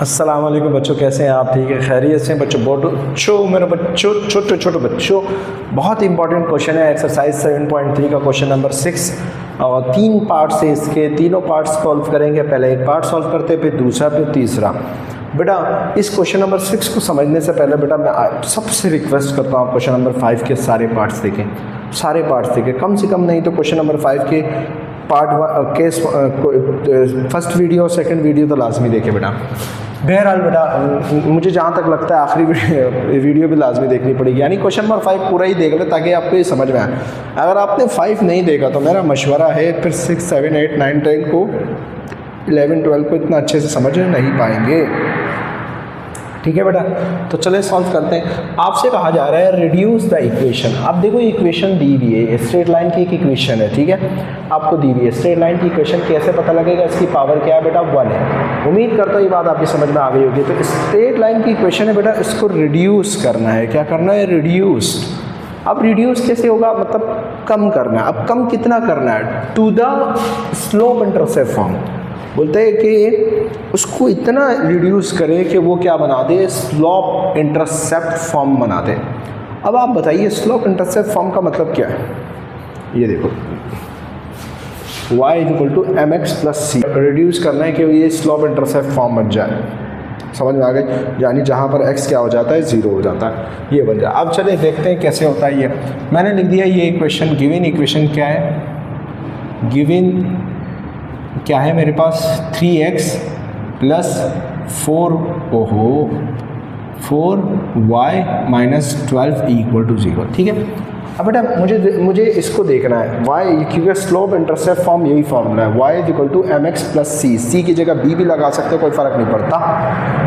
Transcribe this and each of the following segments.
अस्सलाम वालेकुम बच्चों, कैसे हैं आप? ठीक है, खैरियत से हैं बच्चों? बच्चों मेरे बच्चों, छोटे छोटे बच्चों, बहुत इंपॉर्टेंट क्वेश्चन है। एक्सरसाइज 7.3 का क्वेश्चन नंबर 6 और 3 पार्ट से इसके तीनों पार्ट्स सॉल्व करेंगे। पहले एक पार्ट सॉल्व करते, फिर दूसरा, फिर तीसरा। बेटा इस क्वेश्चन नंबर 6 को समझने से पहले बेटा मैं सबसे रिक्वेस्ट करता हूँ क्वेश्चन नंबर 5 के सारे पार्ट्स देखें, सारे पार्ट्स देखें, कम से कम नहीं तो क्वेश्चन नंबर 5 के पार्ट के फर्स्ट वीडियो और सेकंड वीडियो तो लाजमी देखें बेटा। बहरहाल बेटा मुझे जहाँ तक लगता है आखिरी वीडियो भी लाजमी देखनी पड़ेगी, यानी क्वेश्चन नंबर 5 पूरा ही देख ले ताकि आपको ये समझ में आए। अगर आपने 5 नहीं देखा तो मेरा मशवरा है फिर 6, 7, 8, 9, 10 को 11, 12 को इतना अच्छे से समझ नहीं पाएंगे। ठीक है बेटा, तो चले सॉल्व करते हैं। आपसे कहा जा रहा है रिड्यूस द इक्वेशन। अब देखो इक्वेशन दी हुई है, स्ट्रेट लाइन की एक इक्वेशन है, ठीक है, आपको दी हुई है। स्ट्रेट लाइन की इक्वेशन कैसे पता लगेगा? इसकी पावर क्या है बेटा? 1 है। उम्मीद करता हूँ ये बात आपकी समझ में आ गई होगी। तो स्ट्रेट लाइन की इक्वेशन है बेटा, इसको रिड्यूस करना है। क्या करना है? रिड्यूस। अब रिड्यूस कैसे होगा? मतलब कम करना है। अब कम कितना करना है? To the slope intercept form. बोलते हैं कि उसको इतना रिड्यूस करें कि वो क्या बना दे? स्लोप इंटरसेप्ट फॉर्म बना दे। अब आप बताइए स्लोप इंटरसेप्ट फॉर्म का मतलब क्या है? ये देखो y = mx + c रिड्यूस करना है कि ये स्लोप इंटरसेप्ट फॉर्म बन जाए। समझ में आ गई? यानी जहाँ पर x क्या हो जाता है? 0 हो जाता है, ये बन जाए। अब चले देखते हैं कैसे होता है ये। मैंने लिख दिया ये इक्वेशन। गिवन इक्वेशन क्या है? गिवन क्या है मेरे पास? 3x + 4y - 12 = 0। ठीक है। अब बेटा मुझे इसको देखना है y, क्योंकि स्लोप इंटरसेप्ट फॉर्म यही फॉर्मूला है। y = mx + c की जगह b भी लगा सकते हो, कोई फ़र्क नहीं पड़ता।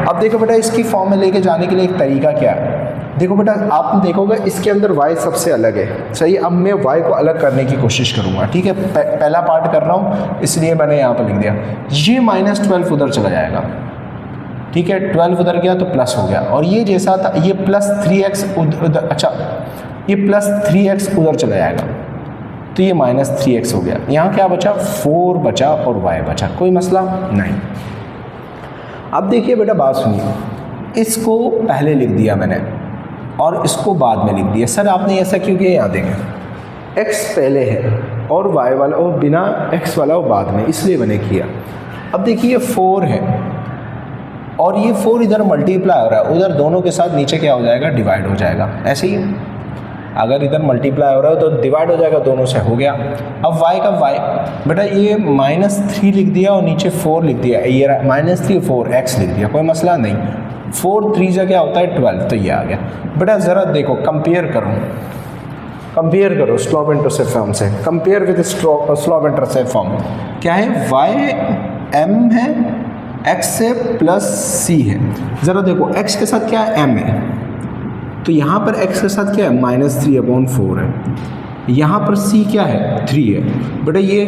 अब देखो बेटा इसकी फॉर्म में लेके जाने के लिए एक तरीका क्या है। देखो बेटा आपने देखोगे इसके अंदर y सबसे अलग है, सही। अब मैं y को अलग करने की कोशिश करूँगा, ठीक है। पहला पार्ट कर रहा हूँ इसलिए मैंने यहाँ पर लिख दिया। ये -12 उधर चला जाएगा, ठीक है। 12 उधर गया तो प्लस हो गया, और ये जैसा था ये +3x उधर, अच्छा ये +3x उधर चला जाएगा तो ये -3x हो गया। यहाँ क्या बचा? 4 बचा और y बचा, कोई मसला नहीं। अब देखिए बेटा बात सुनिए, इसको पहले लिख दिया मैंने और इसको बाद में लिख दिया। सर आपने ऐसा क्यों किया? यहाँ देखें x पहले है और y वाला और बिना x वाला वो बाद में, इसलिए मैंने किया। अब देखिए 4 है और ये 4 इधर मल्टीप्लाई हो रहा है, उधर दोनों के साथ नीचे क्या हो जाएगा? डिवाइड हो जाएगा। ऐसे ही अगर इधर मल्टीप्लाई हो रहा है तो डिवाइड हो जाएगा, दोनों से हो गया। अब y का y बेटा ये -3 लिख दिया और नीचे 4 लिख दिया, ये -3 4 x लिख दिया, कोई मसला नहीं। 4 3 से क्या होता है? 12, तो ये आ गया। बेटा ज़रा देखो कंपेयर करो स्लोप इंटरसेप्ट फॉर्म से। Compare with slope intercept form क्या है? y m है, x है +c है। ज़रा देखो x के साथ क्या है? m है, तो यहाँ पर x के साथ क्या है? -3/4 है। यहाँ पर c क्या है? 3 है। बेटा ये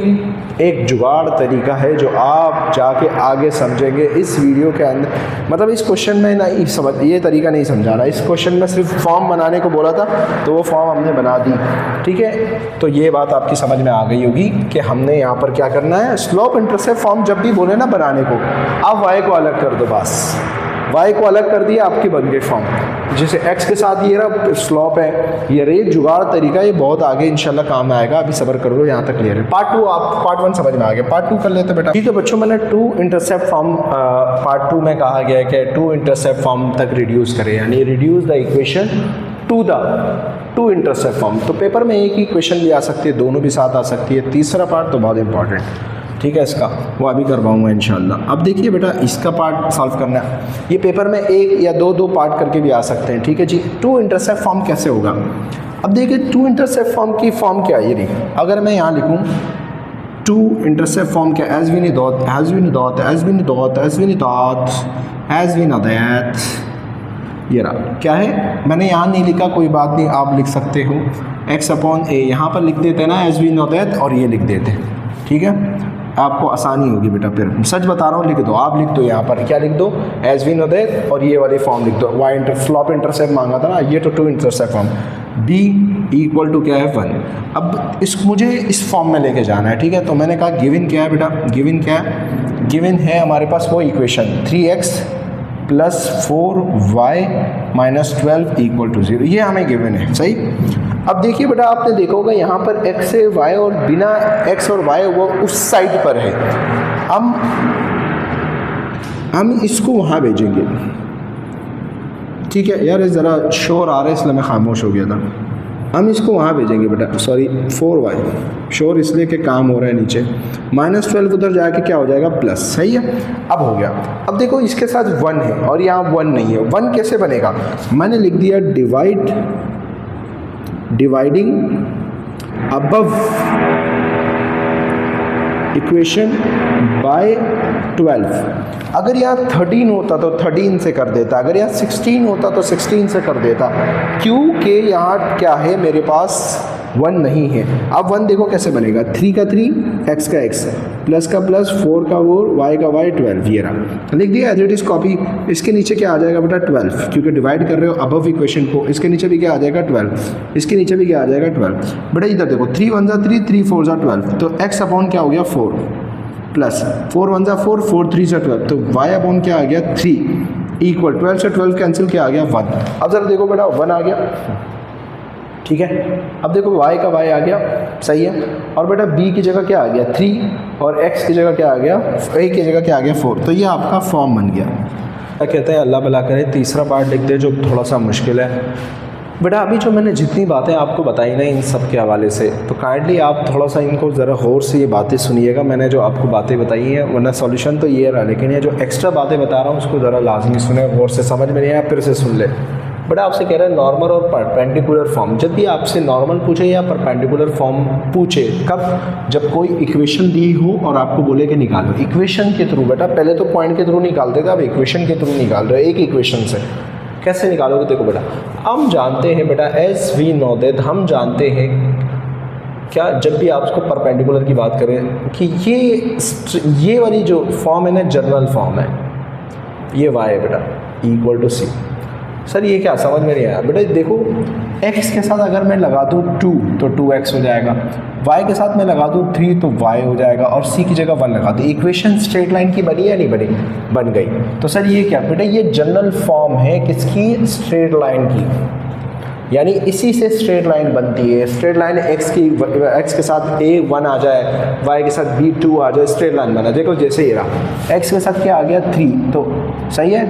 एक जुगाड़ तरीका है जो आप जाके आगे समझेंगे इस वीडियो के अंदर। मतलब इस क्वेश्चन में नहीं समझ, ये तरीका नहीं समझाना। इस क्वेश्चन में सिर्फ फॉर्म बनाने को बोला था तो वो फॉर्म हमने बना दी, ठीक है। तो ये बात आपकी समझ में आ गई होगी कि हमने यहाँ पर क्या करना है। स्लोप इंटरसेप्ट फॉर्म जब भी बोले ना बनाने को, आप y को अलग कर दो, बस y को अलग कर दिया, आपकी बन गई फॉर्म। जैसे x के साथ ये रहा स्लोप है, ये रे जुगाड़ तरीका, ये बहुत आगे इंशाल्लाह काम में आएगा। अभी सब्र कर लो, यहाँ तक क्लियर है। पार्ट 2 आप पार्ट 1 समझ में आ गया, पार्ट 2 कर लेते बेटा। ठीक है बच्चों, मैंने 2 इंटरसेप्ट फॉर्म पार्ट 2 में कहा गया है कि 2 इंटरसेप्ट फॉर्म तक रिड्यूस करें, यानी reduce the equation two the 2 intercept form. तो पेपर में एक ही इक्वेशन भी आ सकती है, दोनों भी साथ आ सकती है। तीसरा पार्ट तो बहुत इंपॉर्टेंट, ठीक है, इसका वो अभी करवाऊंगा इंशाल्लाह। अब देखिए बेटा इसका पार्ट सॉल्व करना है। ये पेपर में 1 या 2 पार्ट करके भी आ सकते हैं, ठीक है जी। 2 इंटरसेप्ट फॉर्म कैसे होगा? अब देखिए 2 इंटरसेप्ट फॉर्म की फॉर्म क्या है? ये नहीं, अगर मैं यहाँ लिखूँ 2 इंटरसेप्ट फॉर्म क्या? As we that, as we that, as we that, as we that, as we that, ये रहा। क्या है? मैंने यहाँ नहीं लिखा, कोई बात नहीं, आप लिख सकते हो x/a, यहाँ पर लिख देते ना एज वी दैट और ये लिख देते, ठीक है। आपको आसानी होगी बेटा, फिर सच बता रहा हूँ, लिख दो, आप लिख दो यहाँ पर, क्या लिख दो? एज वी नो दैट और ये वाली फॉर्म लिख दो। स्लोप इंटरसेप्ट मांगा था ना, ये तो 2 इंटरसेप्ट फॉर्म। b = क्या है? 1। अब मुझे इस फॉर्म में लेके जाना है, ठीक है। तो मैंने कहा गिवन क्या है बेटा? गिवन क्या है? गिवन है हमारे पास वो equation 3x plus 4y minus 12 equal to 0, ये हमें गिवन है। सही। अब देखिए बेटा, आपने देखा होगा यहाँ पर x है y और बिना x और y वो उस साइड पर है। हम इसको वहाँ भेजेंगे। ठीक है यार, ये ज़रा शोर आ रहा है इसलिए मैं खामोश हो गया था। हम इसको वहाँ भेजेंगे बेटा, सॉरी 4y, शोर इसलिए कि काम हो रहा है नीचे। माइनस 12 उधर जाके क्या हो जाएगा प्लस। सही है, अब हो गया। अब देखो इसके साथ 1 है और यहाँ 1 नहीं है। 1 कैसे बनेगा, मैंने लिख दिया डिवाइडिंग अबव इक्वेशन बाय 12। अगर यहाँ 13 होता तो 13 से कर देता, अगर यहाँ 16 होता तो 16 से कर देता, क्योंकि यहाँ क्या है मेरे पास 1 नहीं है। अब 1 देखो कैसे बनेगा, 3 का 3, x का x, प्लस का प्लस, 4 का 4, y का y, 12, ये रहा। लिख दिया एज इट इज कॉपी। इसके नीचे क्या आ जाएगा बेटा 12, क्योंकि डिवाइड कर रहे हो अबव इक्वेशन को। इसके नीचे भी क्या आ जाएगा 12, इसके नीचे भी क्या आ जाएगा 12। बेटा इधर देखो, 3 1 जा 3, 3 4 जा 12, तो x अपॉन क्या हो गया 4, प्लस 4 1 जा 4, 4 3 जा 12, तो y अपॉन क्या आ गया 3 इक्वल 12 से 12 कैंसिल, क्या आ गया 1। अब जरा देखो बेटा 1 आ गया। ठीक है, अब देखो y का y आ गया। सही है, और बेटा b की जगह क्या आ गया 3 और x की जगह क्या आ गया, a की जगह क्या आ गया 4। तो ये आपका फॉर्म बन गया। क्या कहते हैं, अल्लाह भला करे। तीसरा पार्ट लिखते हैं जो थोड़ा सा मुश्किल है। बेटा अभी जो मैंने जितनी बातें आपको बताई ना इन सब के हवाले से, तो काइंडली आप थोड़ा सा इनको ज़रा गौर से ये बातें सुनिएगा। मैंने जो आपको बातें बताई हैं, वरना सॉल्यूशन तो ये रहा, लेकिन ये जो एक्स्ट्रा बातें बता रहा हूँ उसको ज़रा लाजमी सुने, गौर से, समझ में नहीं आया फिर से सुन ले। बेटा आपसे कह रहा है नॉर्मल और परपेंडिकुलर फॉर्म। जब भी आपसे नॉर्मल पूछे या परपेंडिकुलर फॉर्म पूछे, कब, जब कोई इक्वेशन दी हो और आपको बोले कि निकालो इक्वेशन के थ्रू। बेटा पहले तो पॉइंट के थ्रू निकालते थे, अब इक्वेशन के थ्रू निकाल रहे हो। एक इक्वेशन से कैसे निकालोगे, देखो बेटा हम जानते हैं बेटा, एज वी नो दैट, हम जानते हैं क्या, जब भी आप उसको परपेंडिकुलर की बात करें कि ये वाली जो फॉर्म है ना जनरल फॉर्म है, ये y है बेटा इक्वल टू c। सर ये क्या समझ में नहीं आया। बेटा देखो x के साथ अगर मैं लगा दूँ 2 तो 2x हो जाएगा, y के साथ मैं लगा दूँ 3 तो y हो जाएगा, और c की जगह 1 लगा दूँ। इक्वेशन स्ट्रेट लाइन की बनी या नहीं बनी, बन गई। तो सर ये क्या बेटा, ये जनरल फॉर्म है किसकी, स्ट्रेट लाइन की, यानी इसी से स्ट्रेट लाइन बनती है। स्ट्रेट लाइन x के साथ a 1 आ जाए, y के साथ b 2 आ जाए, स्ट्रेट लाइन बना। देखो जैसे ये रहा, x के साथ क्या आ गया 3, तो सही है,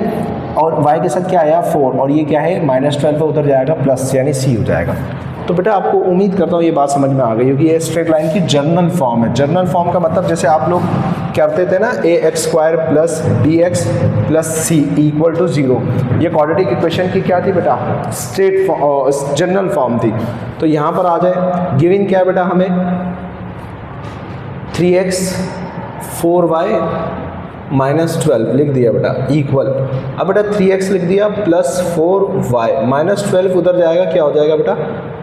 और y के साथ क्या आया 4, और ये क्या है माइनस 12 पे उधर जाएगा प्लस, यानी c हो जाएगा। तो बेटा आपको उम्मीद करता हूँ ये बात समझ में आ गई होगी। ये स्ट्रेट लाइन की जर्नल फॉर्म है। जर्नल फॉर्म का मतलब जैसे आप लोग करते थे ना, ax² plus bx plus c equal to 0, ये क्वाड्रेटिक इक्वेशन की क्या थी बेटा, स्ट्रेट जर्नल फॉर्म थी। तो यहाँ पर आ जाए, गिवन क्या है बेटा हमें 3x 4y माइनस 12 लिख दिया बेटा इक्वल। अब बेटा 3x लिख दिया प्लस 4y माइनस 12 उधर जाएगा, क्या हो जाएगा बेटा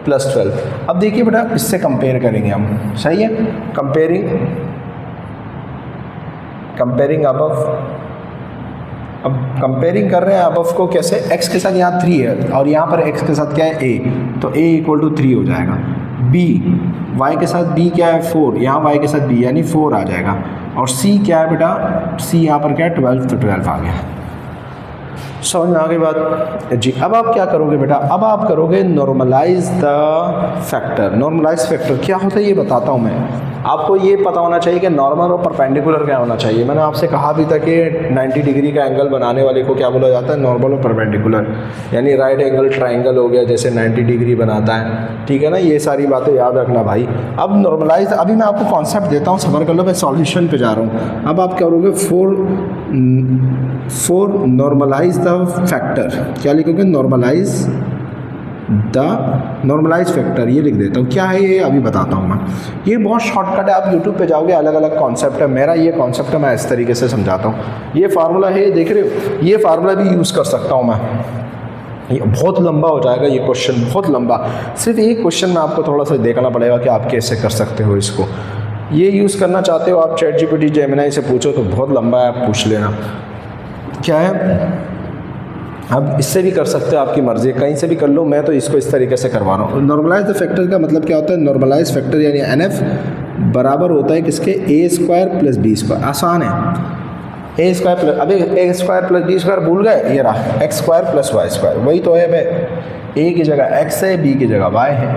प्लस 12। अब देखिए बेटा इससे कंपेयर करेंगे हम। सही है, कंपेयरिंग अबव। अब कंपेयरिंग कर रहे हैं अबव को कैसे, x के साथ यहाँ 3 है और यहाँ पर x के साथ क्या है a, तो a इक्वल टू 3 हो जाएगा। b, y के साथ b क्या है 4, यहाँ y के साथ b यानी 4 आ जाएगा। और c क्या है बेटा, c यहाँ पर क्या है 12, तो 12 आ गया। समझ में आ गई बात जी। अब आप क्या करोगे बेटा, अब आप करोगे normalise the factor. Normalise factor क्या होता है ये बताता हूँ मैं आपको। ये पता होना चाहिए कि नॉर्मल और परपेंडिकुलर क्या होना चाहिए। मैंने आपसे कहा भी था कि 90 डिग्री का एंगल बनाने वाले को क्या बोला जाता है, नॉर्मल और परपेंडिकुलर। यानी राइट एंगल ट्राइंगल हो गया जैसे 90 डिग्री बनाता है, ठीक है ना। ये सारी बातें याद रखना भाई। अब नॉर्मलाइज, अभी मैं आपको कॉन्सेप्ट देता हूँ, सबर कर लो, मैं सॉल्यूशन पे जा रहा हूँ। अब आप क्या करोगे, फोर नॉर्मलाइज द फैक्टर। क्या लिखोगे, नॉर्मलाइज फैक्टर। ये लिख देता हूँ, क्या है ये अभी बताता हूँ मैं। ये बहुत शॉर्टकट है, आप यूट्यूब पे जाओगे अलग अलग कॉन्सेप्ट है। मेरा ये कॉन्सेप्ट है, मैं इस तरीके से समझाता हूँ। ये फार्मूला है, देख रहे हो, ये फार्मूला भी यूज़ कर सकता हूँ मैं। ये बहुत लंबा हो जाएगा ये क्वेश्चन, बहुत लंबा। सिर्फ एक क्वेश्चन में आपको थोड़ा सा देखना पड़ेगा कि आप कैसे कर सकते हो इसको। ये यूज़ करना चाहते हो आप, चैट जीपीटी जेमिनी से पूछो तो बहुत लंबा है, आप पूछ लेना। क्या है, अब इससे भी कर सकते हो, आपकी मर्जी है, कहीं से भी कर लो। मैं तो इसको इस तरीके से करवा रहा हूँ। नॉर्मलाइज द फैक्टर का मतलब क्या होता है, नॉर्मलाइज फैक्टर यानी NF बराबर होता है किसके, a² प्लस b²। आसान है। ए स्क्वायर प्लस, अभी a square plus b square भूल गए, ये रहा x square plus y square, वही तो है भाई। ए की जगह एक्स है, बी की जगह वाई है,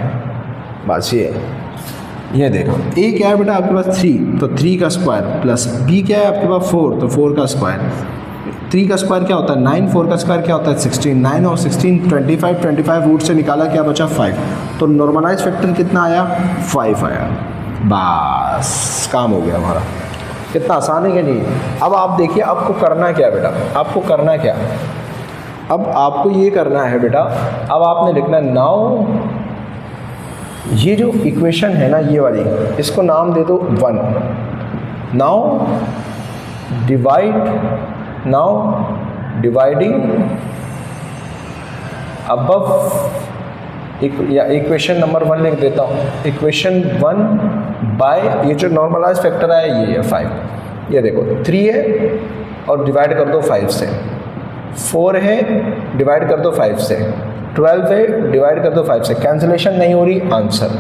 बस ये देखो। ए क्या है बेटा आपके पास 3, तो 3 का स्क्वायर प्लस बी क्या है आपके पास 4, तो 4 का स्क्वायर। 3 का स्क्वायर क्या होता है 9, 4 का स्क्वायर क्या होता है 16, 9 और 16 25 रूट से निकाला क्या बचा 5, तो नॉर्मलाइज फैक्टर कितना आया 5 आया। बस काम हो गया हमारा। कितना आसान है कि नहीं। अब आप देखिए आपको करना क्या बेटा, आपको करना क्या, अब आपको ये करना है बेटा, अब आपने लिखना नाउ, ये जो इक्वेशन है ना ये वाली, इसको नाम दे दो 1। नाउ डिवाइडिंग अबव या इक्वेशन नंबर 1 लिख देता हूँ, इक्वेशन 1 बाय ये जो नॉर्मलाइज फैक्टर है ये है 5। ये देखो 3 है और डिवाइड कर दो 5 से, 4 है डिवाइड कर दो 5 से, 12 है डिवाइड कर दो 5 से, कैंसिलेशन नहीं हो रही, आंसर।